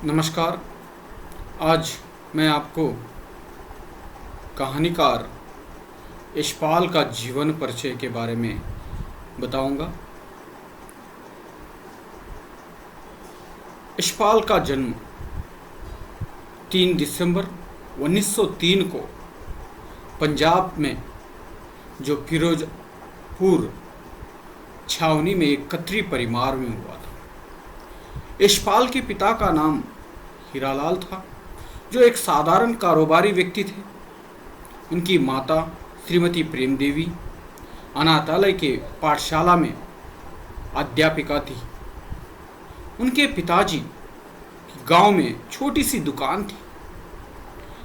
नमस्कार। आज मैं आपको कहानीकार यशपाल का जीवन परिचय के बारे में बताऊंगा। यशपाल का जन्म 3 दिसंबर 1903 को पंजाब में जो फिरोजपुर छावनी में एक खत्री परिवार में हुआ था। यशपाल के पिता का नाम हीरालाल था, जो एक साधारण कारोबारी व्यक्ति थे। उनकी माता श्रीमती प्रेम देवी अनाथालय के पाठशाला में अध्यापिका थी। उनके पिताजी की गांव में छोटी सी दुकान थी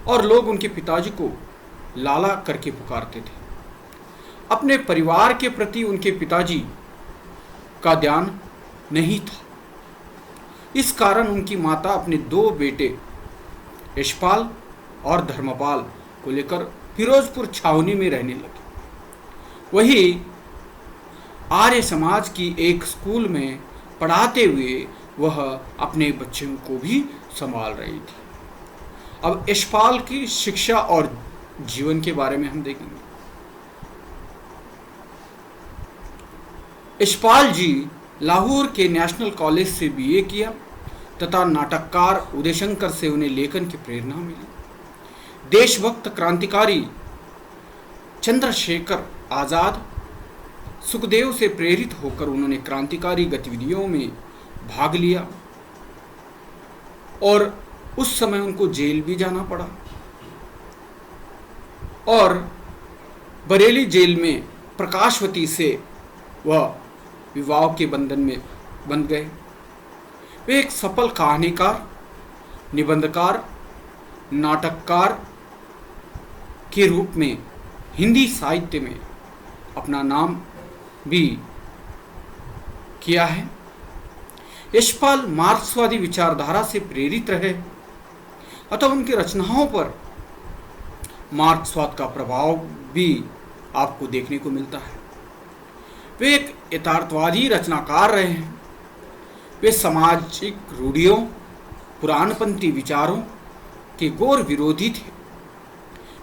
और लोग उनके पिताजी को लाला करके पुकारते थे। अपने परिवार के प्रति उनके पिताजी का ध्यान नहीं था। इस कारण उनकी माता अपने 2 बेटे यशपाल और धर्मपाल को लेकर फिरोजपुर छावनी में रहने लगी। वही आर्य समाज की एक स्कूल में पढ़ाते हुए वह अपने बच्चों को भी संभाल रही थी। अब यशपाल की शिक्षा और जीवन के बारे में हम देखेंगे। यशपाल जी लाहौर के नेशनल कॉलेज से बीए किया तथा नाटककार उदय शंकर से उन्हें लेखन की प्रेरणा मिली। देशभक्त क्रांतिकारी चंद्रशेखर आजाद, सुखदेव से प्रेरित होकर उन्होंने क्रांतिकारी गतिविधियों में भाग लिया और उस समय उनको जेल भी जाना पड़ा और बरेली जेल में प्रकाशवती से वह विवाह के बंधन में बंध गए। वे एक सफल कहानीकार, निबंधकार, नाटककार के रूप में हिंदी साहित्य में अपना नाम भी किया है। यशपाल मार्क्सवादी विचारधारा से प्रेरित रहे अतः उनकी रचनाओं पर मार्क्सवाद का प्रभाव भी आपको देखने को मिलता है। वे एक यथार्थवादी रचनाकार रहे हैं। वे सामाजिक रूढ़ियों, पुराणपंथी विचारों के घोर विरोधी थे।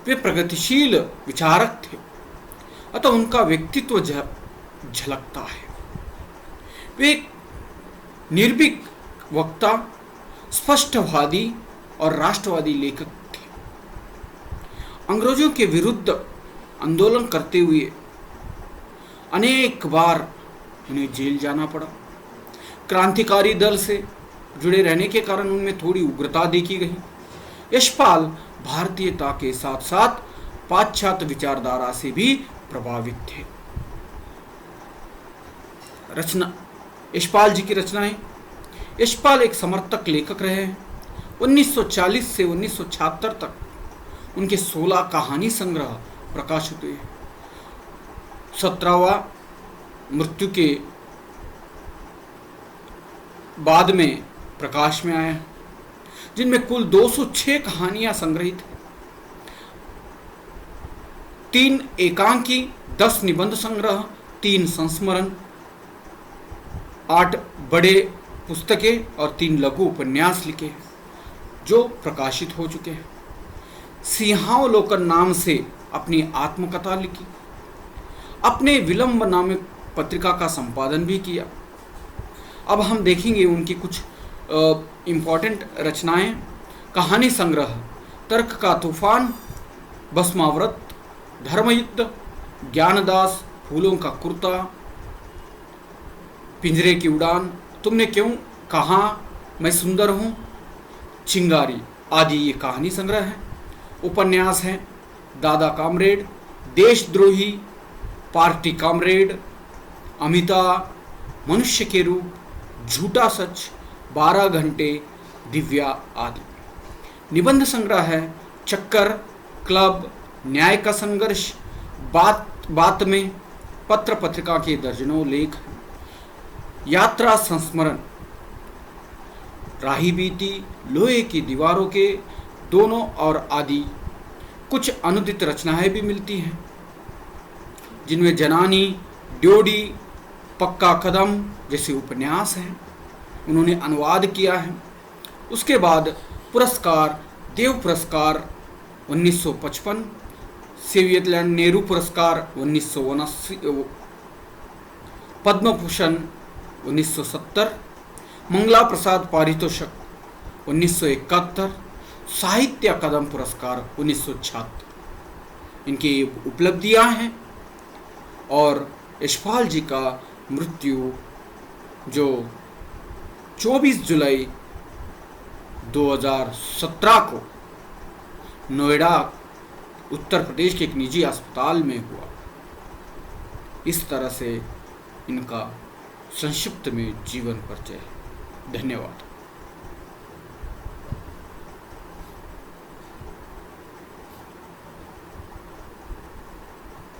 वे प्रगतिशील विचारक थे अतः उनका व्यक्तित्व झलकता है। वे एक निर्भीक वक्ता, स्पष्टवादी और राष्ट्रवादी लेखक थे। अंग्रेजों के विरुद्ध आंदोलन करते हुए अनेक बार उन्हें जेल जाना पड़ा। क्रांतिकारी दल से जुड़े रहने के कारण उनमें थोड़ी उग्रता देखी गई। यशपाल भारतीयता के साथ साथ पाश्चात्य विचारधारा से भी प्रभावित थे। रचना यशपाल जी की रचनाएं। यशपाल एक समर्थक लेखक रहे हैं। 1940 से 1976 तक उनके 16 कहानी संग्रह प्रकाशित हुए। 17वां मृत्यु के बाद में प्रकाश में आया, जिनमें कुल 206 कहानियां संग्रहित हैं। 3 एकांकी, 10 निबंध संग्रह, 3 संस्मरण, 8 बड़े पुस्तकें और 3 लघु उपन्यास लिखे हैं जो प्रकाशित हो चुके हैं। सिंहावलोकन नाम से अपनी आत्मकथा लिखी। अपने विलंब नामक पत्रिका का संपादन भी किया। अब हम देखेंगे उनकी कुछ इम्पॉर्टेंट रचनाएं। कहानी संग्रह तर्क का तूफान, भस्माव्रत, धर्मयुद्ध, ज्ञानदास, फूलों का कुर्ता, पिंजरे की उड़ान, तुमने क्यों कहा मैं सुंदर हूँ, चिंगारी आदि ये कहानी संग्रह है। उपन्यास हैं दादा कामरेड, देशद्रोही, पार्टी कामरेड, अमिता, मनुष्य के रूप, झूठा सच, 12 घंटे, दिव्या आदि। निबंध संग्रह है चक्कर, क्लब, न्याय का संघर्ष, बात में, पत्र पत्रिका के दर्जनों लेख। यात्रा संस्मरण, राही बीती, लोहे की दीवारों के दोनों और आदि। कुछ अनुदित रचनाएं भी मिलती हैं जिनमें जनानी, ड्योडी, पक्का कदम जैसे उपन्यास हैं। उन्होंने अनुवाद किया है। उसके बाद पुरस्कार देव पुरस्कार 1955, सोवियतलैंड नेहरू पुरस्कार 1979, पद्म भूषण 1970, मंगला प्रसाद पारितोषिक 1971, साहित्य अकादमी पुरस्कार 1976 इनकी उपलब्धियां हैं। और यशपाल जी का मृत्यु जो 24 जुलाई 2017 को नोएडा उत्तर प्रदेश के एक निजी अस्पताल में हुआ। इस तरह से इनका संक्षिप्त में जीवन परिचय है। धन्यवाद।